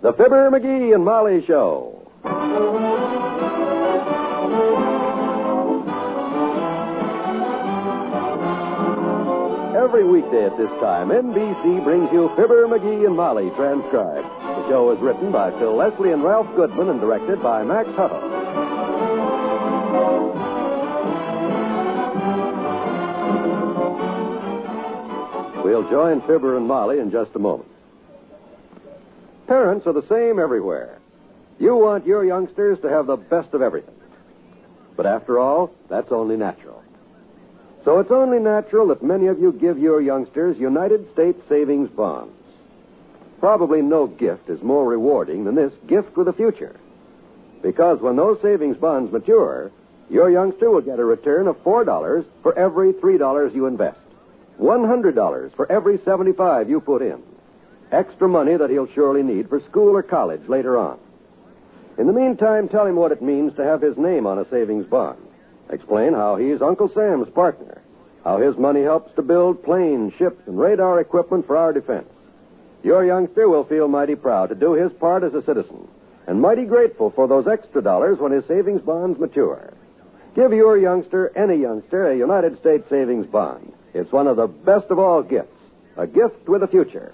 The Fibber McGee and Molly Show. Every weekday at this time, NBC brings you Fibber McGee and Molly transcribed. The show is written by Phil Leslie and Ralph Goodman and directed by Max Hutto. We'll join Fibber and Molly in just a moment. Parents are the same everywhere. You want your youngsters to have the best of everything. But after all, that's only natural. So it's only natural that many of you give your youngsters United States savings bonds. Probably no gift is more rewarding than this gift with a future. Because when those savings bonds mature, your youngster will get a return of $4 for every $3 you invest. $100 for every $75 you put in. Extra money that he'll surely need for school or college later on. In the meantime, tell him what it means to have his name on a savings bond. Explain how he's Uncle Sam's partner. How his money helps to build planes, ships, and radar equipment for our defense. Your youngster will feel mighty proud to do his part as a citizen. And mighty grateful for those extra dollars when his savings bonds mature. Give your youngster, any youngster, a United States savings bond. It's one of the best of all gifts. A gift with a future.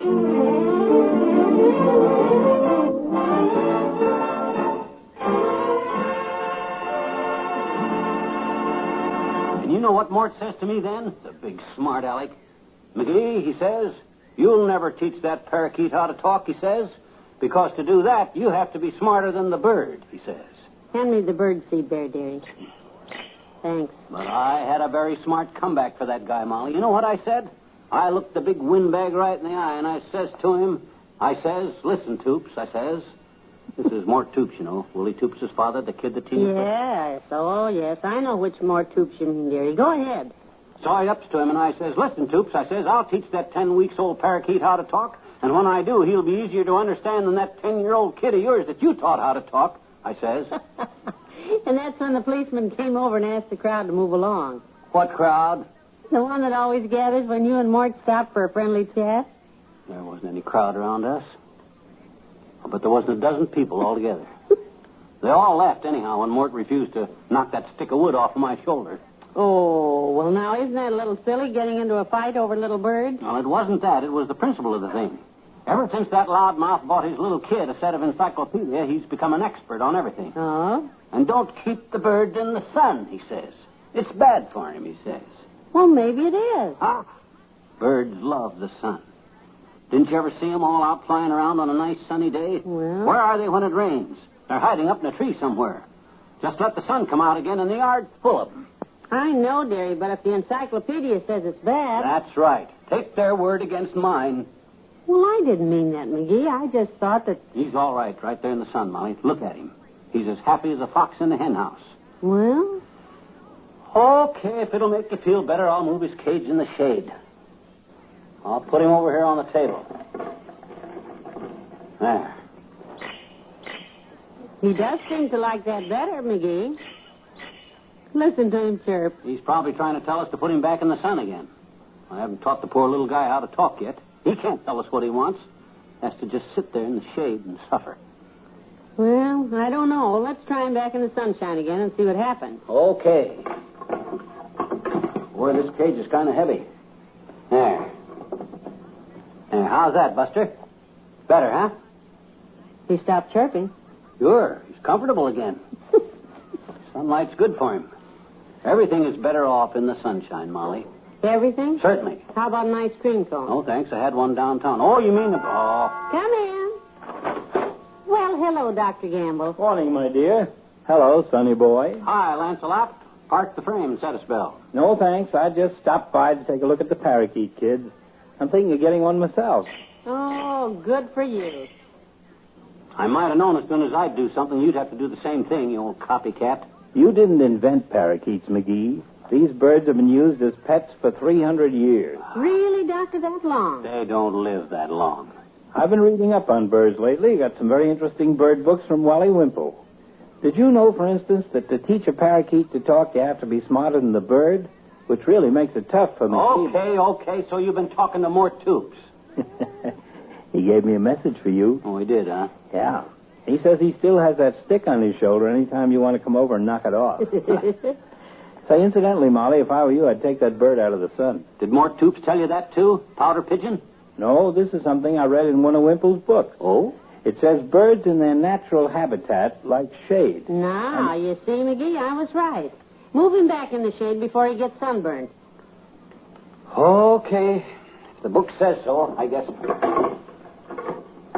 And you know what Mort says to me then? The big smart aleck. McGee, he says, you'll never teach that parakeet how to talk, he says, because to do that, you have to be smarter than the bird, he says. Hand me the bird seed there, dearie. Thanks. But I had a very smart comeback for that guy, Molly. You know what I said? I looked the big windbag right in the eye, and I says to him, listen, Toops, I says. This is Mort Toops, you know. Willie Toops' father, the kid that teamed Yes, oh, yes. I know which more Toops you mean, dearie. Go ahead. So I ups to him, and I says, listen, Toops, I says, I'll teach that 10-weeks-old parakeet how to talk, and when I do, he'll be easier to understand than that 10-year-old kid of yours that you taught how to talk, I says. And that's when the policeman came over and asked the crowd to move along. What crowd? The one that always gathers when you and Mort stop for a friendly chat. There wasn't any crowd around us. But there wasn't a dozen people altogether. They all left, anyhow, when Mort refused to knock that stick of wood off of my shoulder. Oh, well, now, isn't that a little silly, getting into a fight over little birds? Well, it wasn't that. It was the principle of the thing. Ever since that loudmouth bought his little kid a set of encyclopedia, he's become an expert on everything. Oh? And don't keep the birds in the sun, he says. It's bad for him, he says. Well, maybe it is. Huh? Birds love the sun. Didn't you ever see them all out flying around on a nice sunny day? Well... Where are they when it rains? They're hiding up in a tree somewhere. Just let the sun come out again and the yard's full of them. I know, dearie, but if the encyclopedia says it's bad... That's right. Take their word against mine. Well, I didn't mean that, McGee. I just thought that... He's all right there in the sun, Molly. Look at him. He's as happy as a fox in the hen house. Well... Okay, if it'll make you feel better, I'll move his cage in the shade. I'll put him over here on the table. There. He does seem to like that better, McGee. Listen to him chirp. He's probably trying to tell us to put him back in the sun again. I haven't taught the poor little guy how to talk yet. He can't tell us what he wants. Has to just sit there in the shade and suffer. Well, I don't know. Let's try him back in the sunshine again and see what happens. Okay. Boy, this cage is kind of heavy. There. How's that, Buster? Better, huh? He stopped chirping. Sure. He's comfortable again. Sunlight's good for him. Everything is better off in the sunshine, Molly. Everything? Certainly. How about an ice cream cone? Oh, thanks. I had one downtown. Oh, you mean the... Oh. Come in. Well, hello, Dr. Gamble. Morning, my dear. Hello, sonny boy. Hi, Lancelot. Park the frame and set a spell. No, thanks. I just stopped by to take a look at the parakeet, kids. I'm thinking of getting one myself. Oh, good for you. I might have known as soon as I'd do something, you'd have to do the same thing, you old copycat. You didn't invent parakeets, McGee. These birds have been used as pets for 300 years. Really, Doctor, that long? They don't live that long. I've been reading up on birds lately. Got some very interesting bird books from Wally Wimple. Did you know, for instance, that to teach a parakeet to talk, you have to be smarter than the bird? Which really makes it tough for McGee. Okay, so you've been talking to Mort Toops. He gave me a message for you. Oh, he did, huh? Yeah. He says he still has that stick on his shoulder anytime you want to come over and knock it off. Say, incidentally, Molly, if I were you, I'd take that bird out of the sun. Did Mort Toops tell you that, too? Powder pigeon? No, this is something I read in one of Wimple's books. Oh? It says birds in their natural habitat like shade. Now, you see, McGee, I was right. Move him back in the shade before he gets sunburned. Okay. If the book says so, I guess.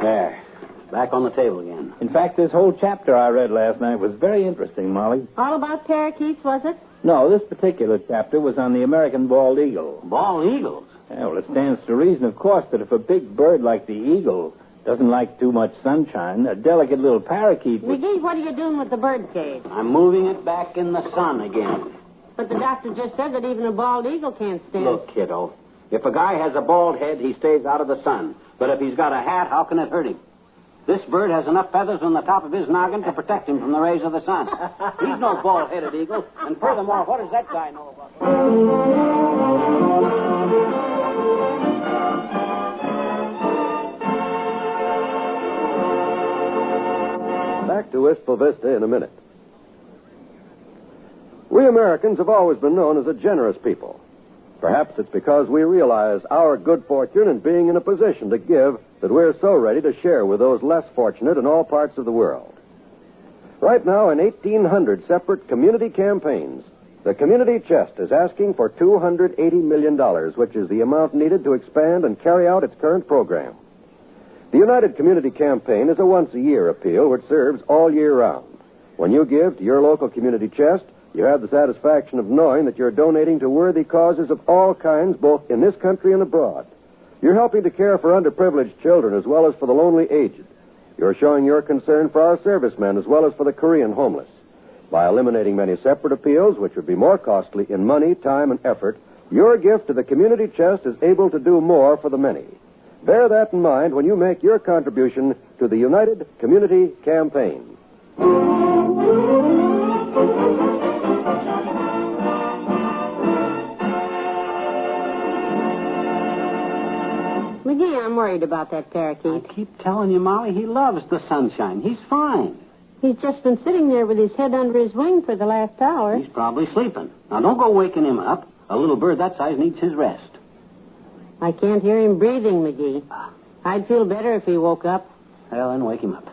There. Back on the table again. In fact, this whole chapter I read last night was very interesting, Molly. All about parakeets, was it? No, this particular chapter was on the American bald eagle. Bald eagles? Yeah, well, it stands to reason, of course, that if a big bird like the eagle doesn't like too much sunshine, a delicate little parakeet would... McGee, what are you doing with the bird cage? I'm moving it back in the sun again. But the doctor just said that even a bald eagle can't stand... Look, kiddo, if a guy has a bald head, he stays out of the sun. But if he's got a hat, how can it hurt him? This bird has enough feathers on the top of his noggin to protect him from the rays of the sun. He's no bald-headed eagle. And furthermore, what does that guy know about it? Back to Wistful Vista in a minute. We Americans have always been known as a generous people. Perhaps it's because we realize our good fortune in being in a position to give that we're so ready to share with those less fortunate in all parts of the world. Right now, in 1,800 separate community campaigns, the Community Chest is asking for $280 million, which is the amount needed to expand and carry out its current program. The United Community Campaign is a once-a-year appeal which serves all year round. When you give to your local community chest, you have the satisfaction of knowing that you're donating to worthy causes of all kinds, both in this country and abroad. You're helping to care for underprivileged children as well as for the lonely aged. You're showing your concern for our servicemen as well as for the Korean homeless. By eliminating many separate appeals, which would be more costly in money, time, and effort, your gift to the community chest is able to do more for the many. Bear that in mind when you make your contribution to the United Community Campaign. McGee, I'm worried about that parakeet. I keep telling you, Molly, he loves the sunshine. He's fine. He's just been sitting there with his head under his wing for the last hour. He's probably sleeping. Now, don't go waking him up. A little bird that size needs his rest. I can't hear him breathing, McGee. I'd feel better if he woke up. Well, then wake him up.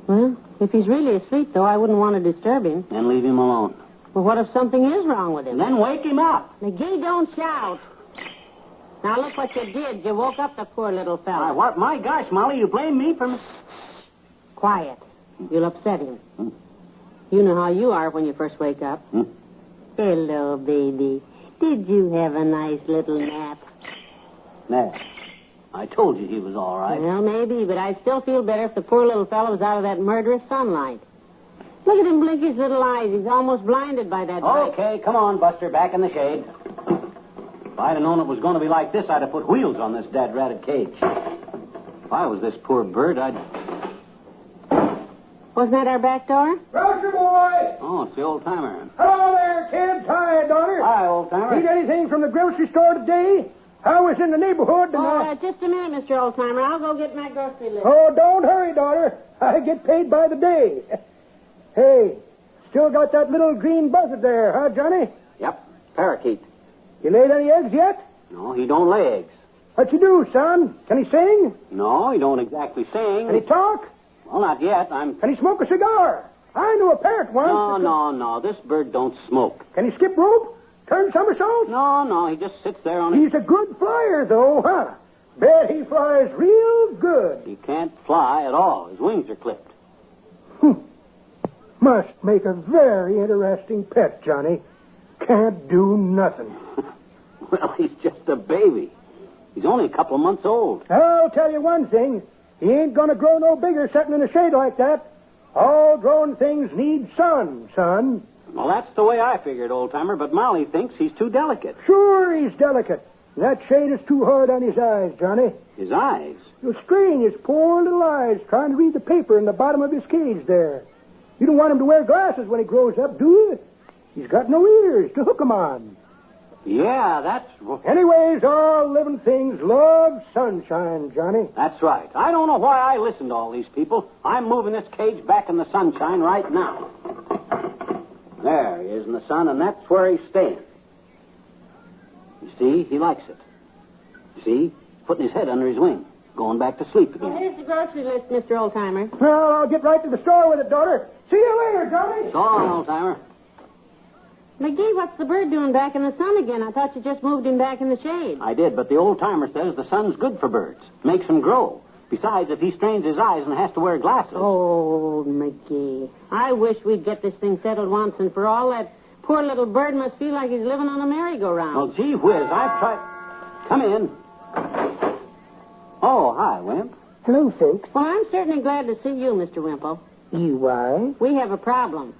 Well, if he's really asleep, though, I wouldn't want to disturb him. Then leave him alone. Well, what if something is wrong with him? Then wake him up. McGee, don't shout. Now, look what you did. You woke up the poor little fellow. What? My gosh, Molly, you blame me for... Quiet. You'll upset him. You know how you are when you first wake up. Hello, baby. Did you have a nice little nap? Nap? I told you he was all right. Well, maybe, but I'd still feel better if the poor little fellow was out of that murderous sunlight. Look at him blink his little eyes. He's almost blinded by that light. Okay, come on, Buster, back in the shade. If I'd have known it was going to be like this, I'd have put wheels on this dad-ratted cage. If I was this poor bird, I'd... Wasn't that our back door? Grocer boy! Oh, it's the old-timer. Hello there, kid. Hi, daughter. Hi, old-timer. Need anything from the grocery store today? I was in the neighborhood and Just a minute, Mr. Oldtimer. I'll go get my grocery list. Oh, don't hurry, daughter. I get paid by the day. Hey, still got that little green buzzard there, huh, Johnny? Yep, parakeet. You laid any eggs yet? No, he don't lay eggs. What you do, son? Can he sing? No, he don't exactly sing. Can he talk? Well, not yet. Can he smoke a cigar? I knew a parrot once. No. This bird don't smoke. Can he skip rope? Turn somersaults? No. He just sits there on his... He's a good flyer, though, huh? Bet he flies real good. He can't fly at all. His wings are clipped. Must make a very interesting pet, Johnny. Can't do nothing. Well, he's just a baby. He's only a couple of months old. I'll tell you one thing. He ain't going to grow no bigger sitting in the shade like that. All grown things need sun, son. Well, that's the way I figured, old-timer, but Molly thinks he's too delicate. Sure, he's delicate. That shade is too hard on his eyes, Johnny. His eyes? You'll strain his poor little eyes trying to read the paper in the bottom of his cage there. You don't want him to wear glasses when he grows up, do you? He's got no ears to hook 'em on. Yeah, that's... Anyways, all living things love sunshine, Johnny. That's right. I don't know why I listen to all these people. I'm moving this cage back in the sunshine right now. There he is in the sun, and that's where he's staying. You see, he likes it. You see, putting his head under his wing, going back to sleep again. Well, here's the grocery list, Mr. Oldtimer. Well, I'll get right to the store with it, daughter. See you later, Johnny. So long, Oldtimer. McGee, what's the bird doing back in the sun again? I thought you just moved him back in the shade. I did, but the old-timer says the sun's good for birds. Makes them grow. Besides, if he strains his eyes and has to wear glasses... Oh, McGee. I wish we'd get this thing settled once and for all. That poor little bird must feel like he's living on a merry-go-round. Well, gee whiz, I've tried... Come in. Oh, hi, Wimp. Hello, folks. Well, I'm certainly glad to see you, Mr. Wimple. You are? We have a problem.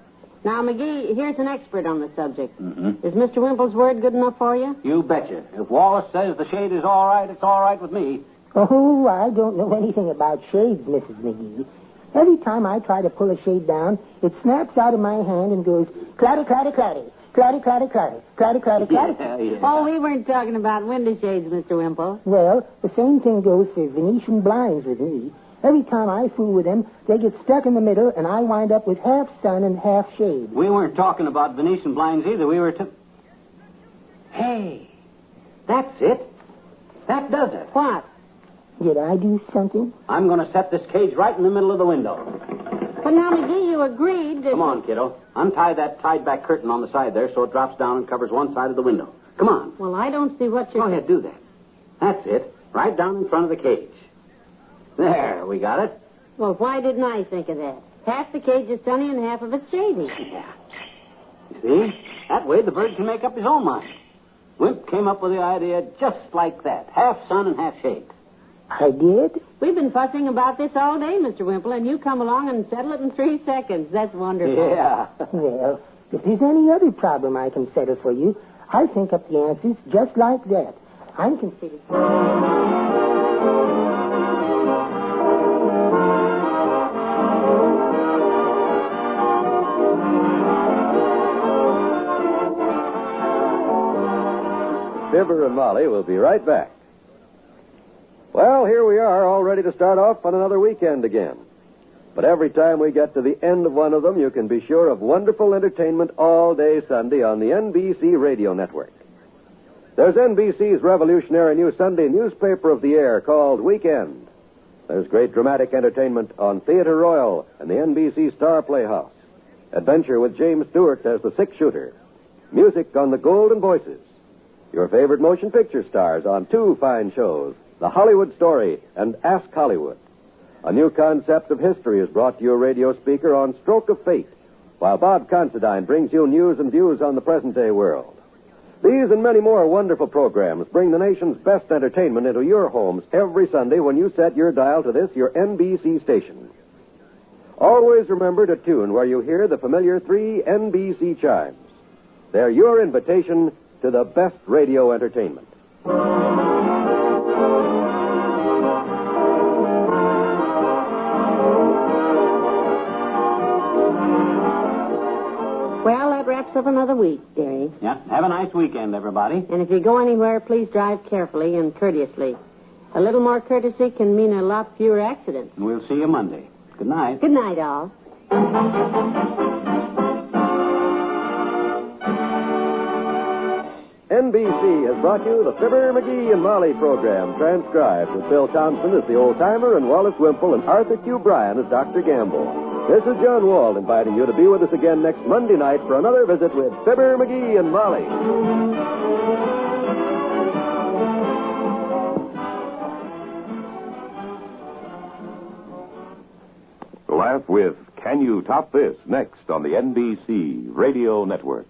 Now, McGee, here's an expert on the subject. Mm-hmm. Is Mr. Wimple's word good enough for you? You betcha. If Wallace says the shade is all right, it's all right with me. Oh, I don't know anything about shades, Mrs. McGee. Every time I try to pull a shade down, it snaps out of my hand and goes clatty, clatty, clatty, clatty, clatty, clatty, clatty, clatty, clatty. Yeah. Oh, we weren't talking about window shades, Mr. Wimple. Well, the same thing goes for Venetian blinds with me. Every time I fool with them, they get stuck in the middle, and I wind up with half sun and half shade. We weren't talking about Venetian blinds either. We were Hey, that's it. That does it. What? Did I do something? I'm going to set this cage right in the middle of the window. But now, McGee, you agreed that... Come on, kiddo. Untie that tied-back curtain on the side there so it drops down and covers one side of the window. Come on. Well, I don't see what you're... Go ahead, do that. That's it. Right down in front of the cage. There, we got it. Well, why didn't I think of that? Half the cage is sunny and half of it's shady. Yeah. You see? That way the bird can make up his own mind. Wimp came up with the idea just like that. Half sun and half shade. I did? We've been fussing about this all day, Mr. Wimple, and you come along and settle it in 3 seconds. That's wonderful. Yeah. Well, if there's any other problem I can settle for you, I'll think up the answers just like that. I'm considered... Fibber and Molly will be right back. Well, here we are, all ready to start off on another weekend again. But every time we get to the end of one of them, you can be sure of wonderful entertainment all day Sunday on the NBC radio network. There's NBC's revolutionary new Sunday newspaper of the air called Weekend. There's great dramatic entertainment on Theatre Royal and the NBC Star Playhouse. Adventure with James Stewart as the six-shooter. Music on the Golden Voices. Your favorite motion picture stars on 2 fine shows, The Hollywood Story and Ask Hollywood. A new concept of history is brought to your radio speaker on Stroke of Fate, while Bob Considine brings you news and views on the present-day world. These and many more wonderful programs bring the nation's best entertainment into your homes every Sunday when you set your dial to this, your NBC station. Always remember to tune where you hear the familiar 3 NBC chimes. They're your invitation to the best radio entertainment. Well, that wraps up another week, dearie. Yeah. Have a nice weekend, everybody. And if you go anywhere, please drive carefully and courteously. A little more courtesy can mean a lot fewer accidents. We'll see you Monday. Good night. Good night, all. NBC has brought you the Fibber McGee and Molly program, transcribed with Bill Thompson as the old-timer and Wallace Wimple and Arthur Q. Bryan as Dr. Gamble. This is John Wald inviting you to be with us again next Monday night for another visit with Fibber McGee and Molly. Laugh with Can You Top This next on the NBC Radio Network.